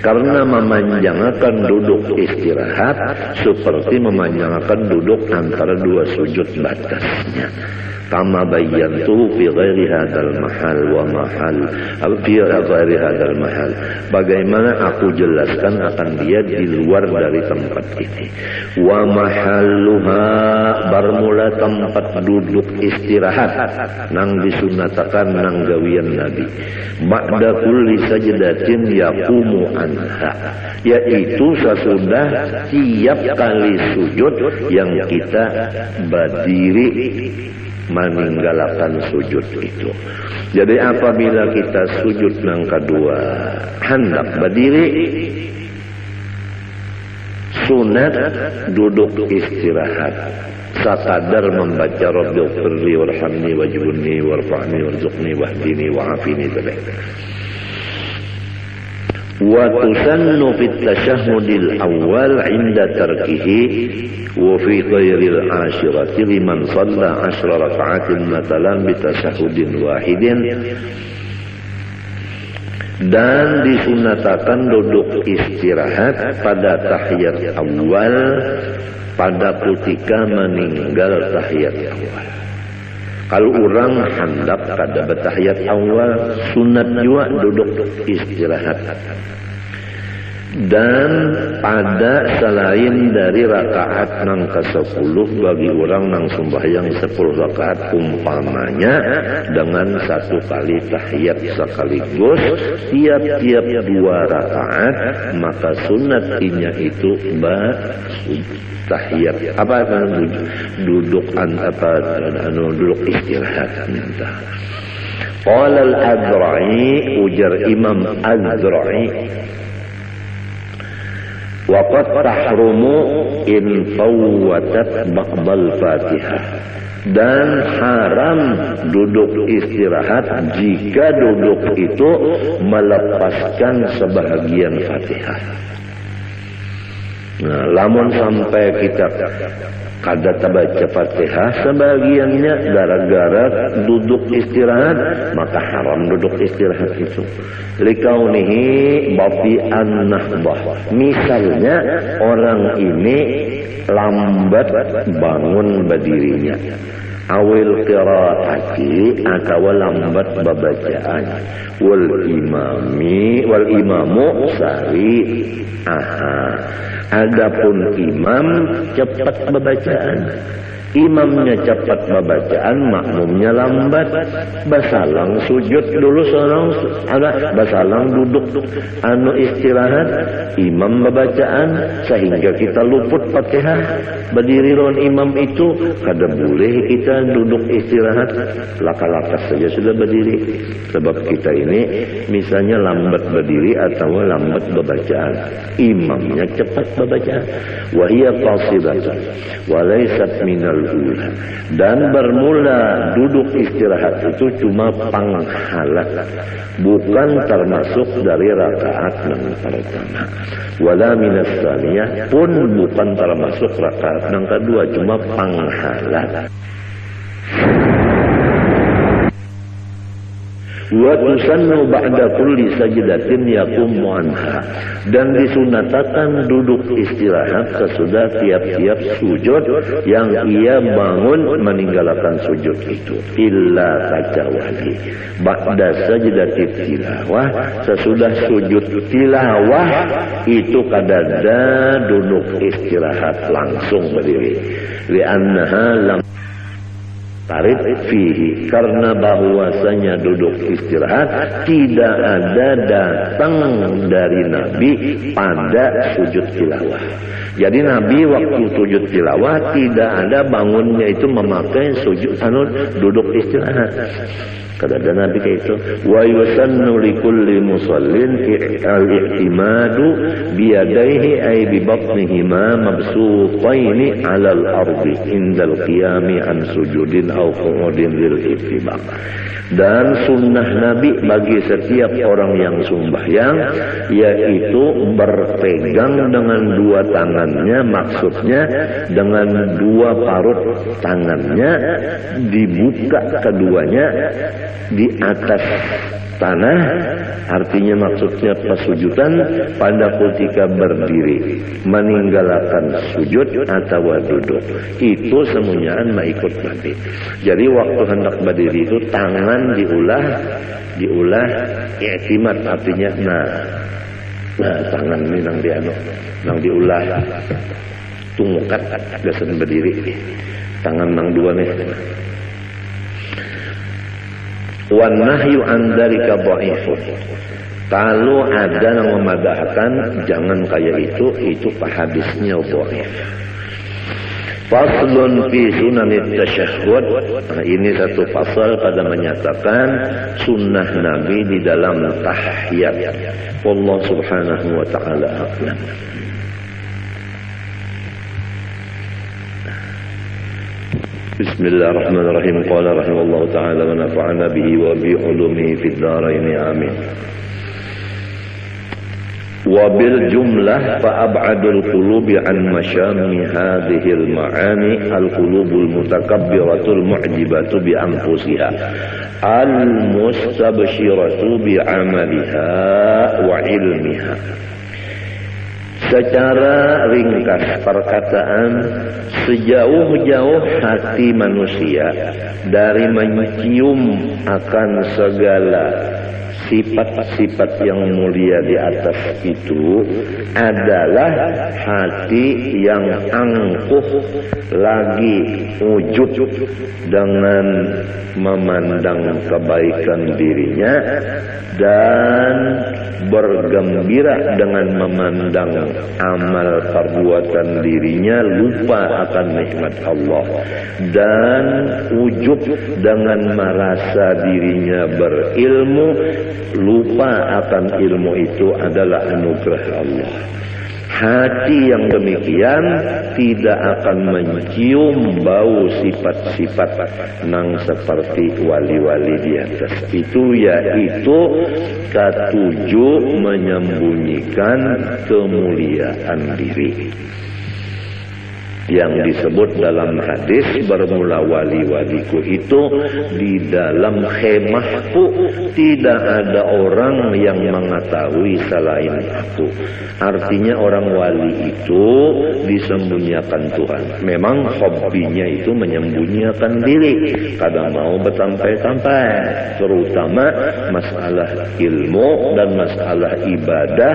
Karena memanjangkan duduk istirahat seperti memanjangkan duduk antara dua sujud batasnya. Kama bayyantu fi ghairi hadzal mahal wa mahal fi ghairi hadzal mahal. Bagaimana aku jelaskan akan dia di luar dari tempat ini. Wa mahalluha bermula tempat duduk istirahat nang disunatakan nang gawian Nabi. Ba'da kulli sajdatin yaqumu anha, yaitu sesudah tiap kali sujud yang kita berdiri meninggalkan sujud itu. Jadi apabila kita sujud nang kedua hendak berdiri, sunat duduk istirahat sekadar membaca Rabbi ighfirli warhamni wajburni warfa'ni warzuqni wahdini wa'afini tadi. Wa tusannu fit tasyahhudil awwal 'inda tarkihi wa fi ghairil ashirati liman shalla 10 raka'atin matalan bi tasyahhudin wahidin. Dan disunatakan duduk istirahat pada tahiyat awal pada ketika meninggal tahiyat awal. Kalau orang hendak kada bertahiyat awal, sunat juga duduk istirahat. Dan pada selain dari rakaat nang ke-10 bagi orang nang sembahyang 10 rakaat umpamanya dengan satu kali tahiyat sekaligus tiap-tiap 2 rakaat, maka sunatnya itu tahiyat duduk duduk istirahat. Qala al-Adra'i, ujar Imam Adra'i, waqad tahrumu in fawwatat ba'dal Fatihah. Dan haram duduk istirahat jika duduk itu melepaskan sebahagian Fatihah. Nah, lamun sampai kita kada baca Fatihah sebagiannya gara-gara duduk istirahat, maka haram duduk istirahat itu. Likaunihi bafi'an nahbah. Misalnya orang ini lambat bangun berdirinya, awil qiraati atau lambat babacaan, wal imamu sari. Adapun imam cepat bacaan, Imamnya cepat bacaan, makmumnya lambat. Basalang sujud dulu seorang, ada basalang duduk istirahat, imam bacaan sehingga kita luput Fatihah. Berdiri lawan imam itu kada boleh kita duduk istirahat, laka-laka saja sudah berdiri. Sebab kita ini misalnya lambat berdiri atau lambat bacaan, imamnya cepat bacaan. Wa hiya qasidatun wa laysat minal ula. Dan bermula duduk istirahat itu cuma panghalat, bukan termasuk dari rakaat yang pertama. Wala minas tsaniyah, pun bukan termasuk rakaat yang kedua, cuma panghalat. Wa tusannu ba'da kulli sajdatin yaqumu anha, dan disunatakan duduk istirahat sesudah tiap-tiap sujud yang ia bangun meninggalkan sujud itu, illa kecuali ba'da sajdatit tilawah, sesudah sujud tilawah itu kadada duduk istirahat langsung berdiri, li'annaha lam tarid fihi, karena bahwasanya duduk istirahat tidak ada datang dari Nabi pada sujud tilawah. Jadi Nabi waktu sujud tilawah tidak ada bangunnya itu memakai sujud duduk istirahat. Kada ada Nabi kayak itu. Wa yusannu likulli musallin al-i'timadu biyadaihi ay bi batnihima mabsutaini 'ala al-ardi indal qiyami an sujudin aw qu'udin lil ittiba'. Dan sunnah Nabi bagi setiap orang yang sembahyang yaitu berpegang dengan dua tangannya, maksudnya dengan dua parut tangannya dibuka keduanya di atas tanah, artinya maksudnya pesujudan pada ketika berdiri, meninggalkan sujud atau duduk. Itu semuanya ikut Nabi. Jadi waktu hendak berdiri itu tangan diulah i'timad, artinya nah tangan ini nang diulah tungkat gasan berdiri, tangan nang dua nih. Wan nahyu an dzalika dhaifun. Kalau ada yang memadahkan jangan kayak itu hadisnya dhaif. Faslun fi sunanit tasyahhud. Nah, ini satu pasal pada menyatakan sunnah Nabi di dalam tahiyat. Allah Subhanahu wa taala a'lam. Bismillahirrahmanirrahim. Qala rahimahullahu ta'ala wa nafa'ana bihi wa bi ulumihi fid dharain amin. Wa bil jumlah fa ab'adul qulubi an masyami hadhihi al ma'ani al qulubul mutakabbiratul mu'jibatu bi anfusiha al mustabshiratu bi 'amaliha wa ilmiha. Secara ringkas perkataan, sejauh-jauh hati manusia dari mencium akan segala sifat-sifat yang mulia di atas itu adalah hati yang angkuh lagi wujud dengan memandang kebaikan dirinya dan bergembira dengan memandang amal perbuatan dirinya, lupa akan nikmat Allah, dan wujud dengan merasa dirinya berilmu, lupa akan ilmu itu adalah anugerah Allah. Hati yang demikian tidak akan mencium bau sifat-sifat nang seperti wali-wali di atas itu, yaitu ketujuh menyembunyikan kemuliaan diri yang disebut dalam hadis, bermula wali-waliku itu di dalam khemahku tidak ada orang yang mengetahui selain aku. Artinya orang wali itu disembunyikan Tuhan. Memang hobinya itu menyembunyikan diri, kadang mau bersampai-sampai, terutama masalah ilmu dan masalah ibadah.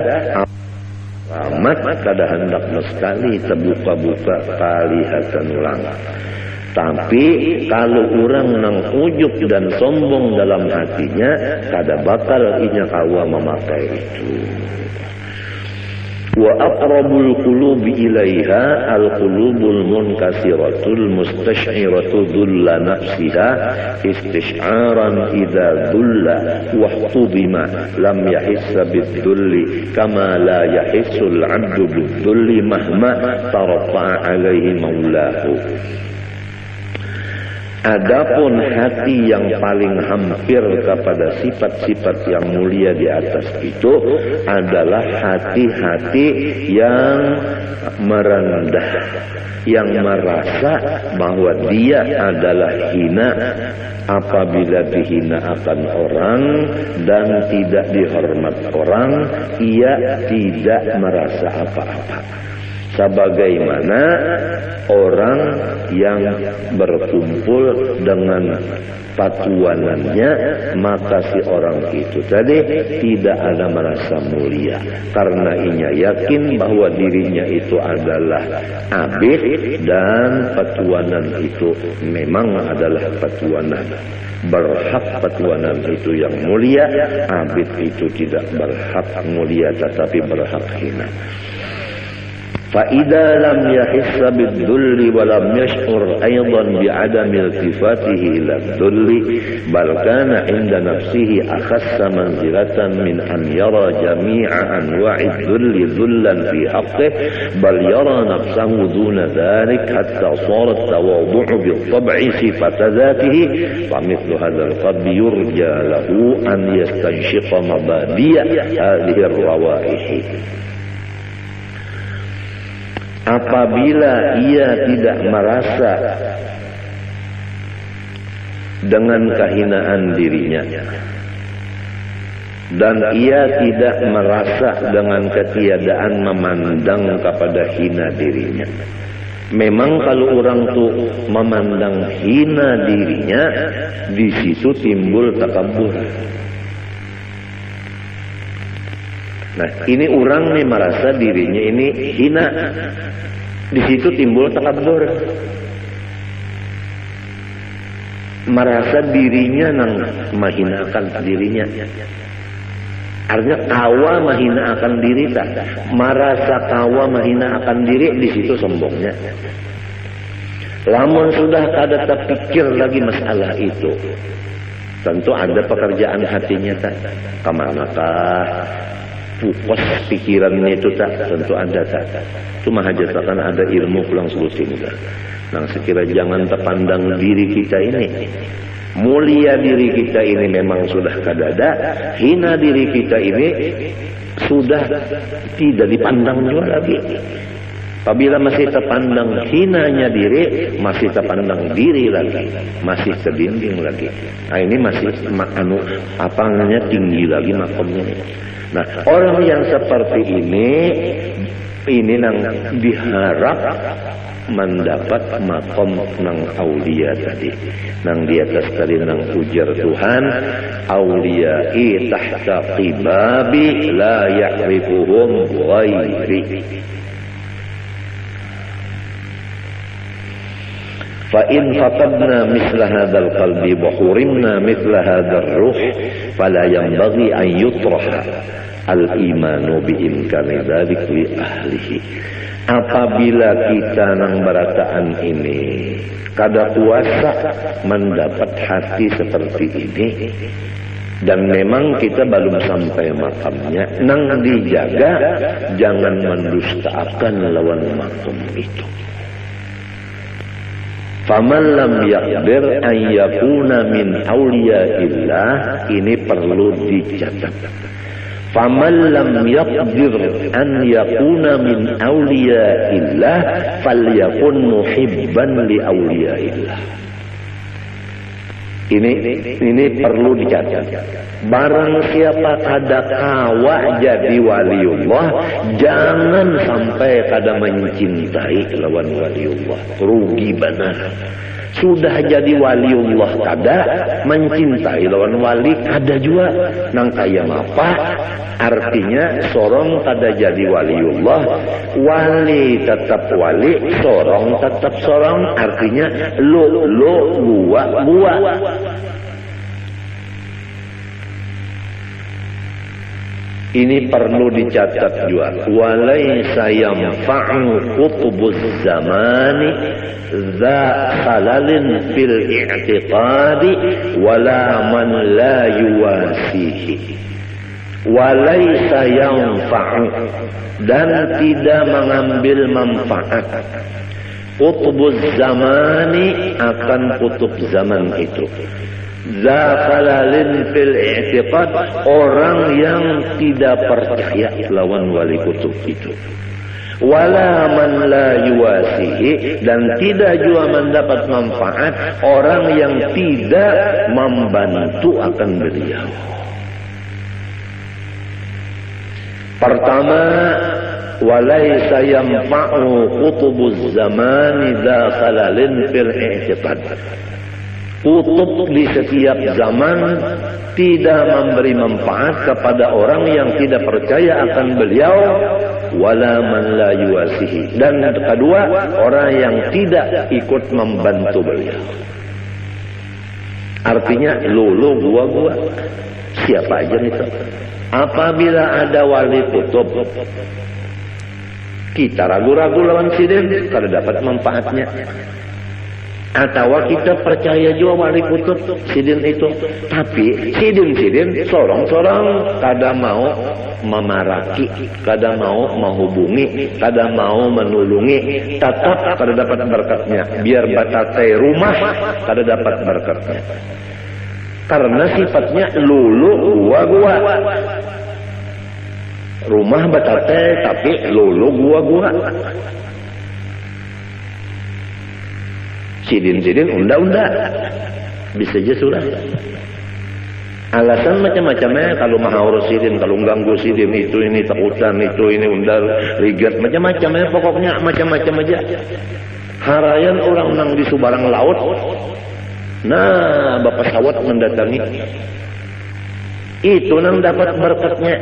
Amat kada hendak sekali terbuka-buka kelihatan ulang. Tapi kalau orang nang ujub dan sombong dalam hatinya, kada bakal inya kawa memakai itu. Wa aqrabul qulubi ilaiha al-qulubul munkasiratul mustash'iratu dhulla nafsiha istish'aran idza dhulla wa hubima lam yahissa bid-dhulli kama la yahissul 'abdu bid-dhulli mahma tarfa'a 'alaihi maulahu. Adapun hati yang paling hampir kepada sifat-sifat yang mulia di atas itu adalah hati-hati yang merendah, yang merasa bahwa dia adalah hina apabila dihina akan orang dan tidak dihormat orang, ia tidak merasa apa-apa. Sebagaimana orang yang berkumpul dengan patuanannya, maka si orang itu tadi tidak ada merasa mulia, karena inya yakin bahwa dirinya itu adalah abid dan patuanan itu memang adalah patuanan. Berhak patuanan itu yang mulia, abid itu tidak berhak mulia tetapi berhak hina. فَإِذَا لَمْ يَحِسَّ بِالذُّلِّ وَلَمْ يَشْعُرْ أَيْضًا بِعَدَمِ التفاته إلى الذُّلِّ بل كان عند نفسه أخس منزلة من أن يرى جميع أنواع الذل ذلا في حقه بل يرى نفسه دون ذلك حتى صار التواضع بالطبع صفة ذاته فمثل هذا القلب يرجى له أن يستنشق مبادئ هذه الروائح. Apabila ia tidak merasa dengan kehinaan dirinya dan ia tidak merasa dengan ketiadaan memandang kepada hina dirinya. Memang kalau orang tuh memandang hina dirinya, di situ timbul takabur. Nah, ini orang nih merasa dirinya ini hina. Di situ timbul takabur. Merasa dirinya nang mahinakan dirinya. Artinya kawa mahinakan diri tak. Merasa kawa mahinakan diri, di situ sombongnya. Lamun sudah kada terpikir lagi masalah itu, tentu ada pekerjaan hatinya tak. Kemanakah pukos pikirannya itu tak, tentu ada tak. Cuma hajatakan ada ilmu pulang sebutin tak. Nah, sekira jangan terpandang diri kita ini. Mulia diri kita ini memang sudah kadada, hina diri kita ini sudah tidak dipandang juga lagi. Apabila masih terpandang hinanya diri, masih terpandang diri lagi, masih kedinding lagi. Nah, ini masih apa namanya, tinggi lagi makomnya. Nah, orang yang seperti ini nang diharap mendapat makom nang aulia tadi. Nang di atas tadi nang ujar Tuhan, auliyai tahta qibabi la ya'rifuhum ghairi. فإن فقدنا مثل هذا القلب وحرمنا مثل هذا الروح فلا ينبغي أن يطرح الإيمان بإمكان ذلك لأهله. Apabila kita nang berataan ini kada kuasa mendapat hati seperti ini, dan memang kita belum sampai makamnya, nang dijaga jangan mendustakan lawan makam itu. Faman lam yaqdir an yakuna min awliyaillah, ini perlu dicatat. Faman lam yaqdir an yakuna min awliyaillah falyakun muhibban li awliyaillah. Ini perlu dicatat. Barang siapa kada kawa jadi waliullah, jangan sampai kada mencintai lawan waliullah. Rugi benar. Sudah jadi waliullah kada, mencintai lawan wali kada juga. Nang kaya apa? Artinya sorong kada jadi waliullah, wali tetap wali, sorong tetap sorong. Artinya lo gua. Ini perlu dicatat juga. Walaysa yanfa'u qutbuz zamani za khalalin fil i'tiqadi wala man la yuwasihi. Walaysa yanfa'u, dan tidak mengambil manfaat qutbuz zamani, akan kutub zaman itu. Zakhalalin fil i'tiqad, orang yang tidak percaya lawan wali kutub itu. Wala man la yuwasihi, dan tidak juga mendapat manfaat orang yang tidak membantu akan beliau. Pertama, walaysa yanfa'u qutubuz zamani zakhalalin fil i'tiqad. Kutub di setiap zaman tidak memberi manfaat kepada orang yang tidak percaya akan beliau, wala man la yuwasihi, dan kedua, orang yang tidak ikut membantu beliau. Artinya lulu gua siapa aja itu. Apabila ada wali kutub kita ragu-ragu lawan sidin, kada dapat manfaatnya. Atau kita percaya juga wali kutub sidin itu, tapi sidin sorong-sorong kada mau memaraki, kada mau menghubungi, kada mau menulungi, tetap kada dapat berkatnya. Biar batatai rumah kada dapat berkatnya, karena sifatnya lulu gua. Rumah batatai tapi lulu gua. Sidin unda bisa aja sudah. Alasan macam-macamnya, kalau mau urus sidin, kalau ganggu sidin itu, ini takutan itu, ini undar rigat, macam-macamnya, pokoknya macam-macam aja. Harayan orang nang di Subarang laut, nah bapak sawat mendatangi, itu nang dapat berkatnya.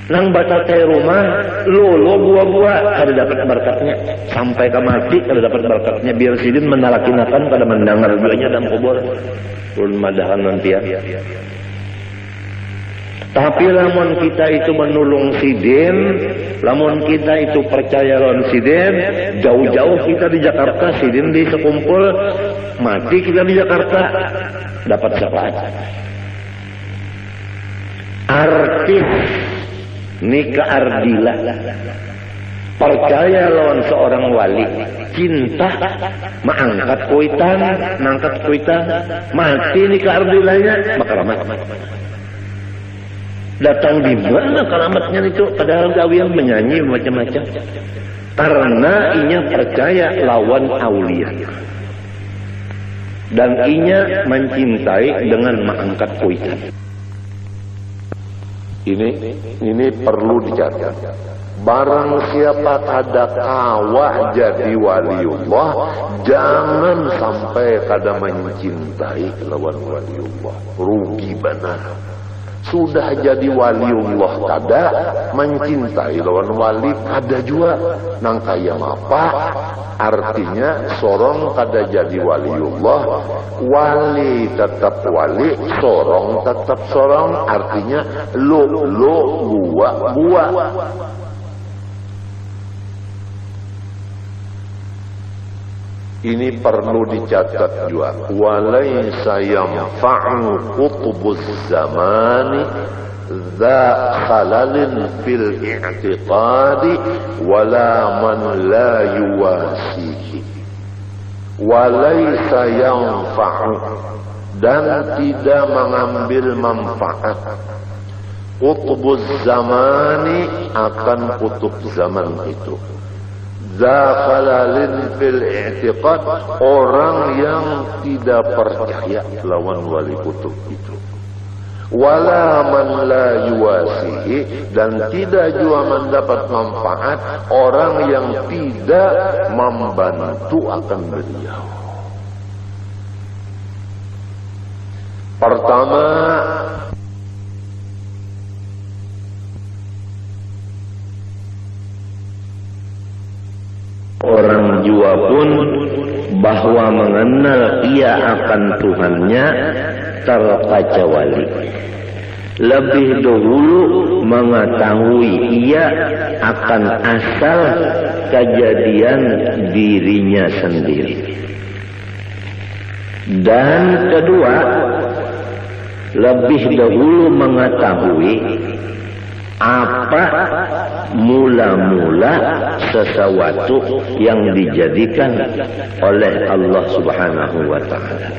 Nang batatai rumah, lolo gua kada dapat berkatnya. Sampai ke mati kada dapat berkatnya. Biar sidin menalakinakan kada mendengar duanya dalam kubur. Ulun madahan nantian. Tapi lamun kita itu menulung sidin, lamun kita itu percaya lawan sidin, jauh-jauh kita di Jakarta, sidin di sekumpul, mati kita di Jakarta, dapat syafaat. Artis nikah ardilah, percaya lawan seorang wali, cinta, mengangkat kuitan, mati nikah ardilahnya, makaramat. Datang di mana keramatnya itu? Padahal gawian menyanyi macam-macam. Karena inya percaya lawan aulia, dan inya mencintai dengan mengangkat kuitan. Ini perlu dicatat. Barang siapa kada kawa jadi waliullah, jangan sampai kada mencintai lawan waliullah. Rugi benar. Sudah jadi waliullah kada, mencintai lawan wali kada juga. Nang kaya apa? Artinya sorong kada jadi waliullah, wali tetap wali, sorong tetap sorong. Artinya lo gua. Ini perlu dicatat juga. Walaysa yanfa'u qutbuz zamani za khalalin fil i'tiqadi wala man la yuwasihi. Walaysa yanfa'u, dan tidak mengambil manfaat qutbuz zamani, akan kutub zaman itu. Zakhalalin fil i'tiqad, orang yang tidak percaya lawan wali kutub itu. Wala man la yuwasihi, dan tidak juga mendapat manfaat orang yang tidak membantu akan beliau. Pertama, orang jua pun bahwa mengenal ia akan Tuhannya terkecuali. Lebih dahulu mengetahui ia akan asal kejadian dirinya sendiri. Dan kedua, lebih dahulu mengetahui apa mula-mula sesuatu yang dijadikan oleh Allah Subhanahu wa ta'ala.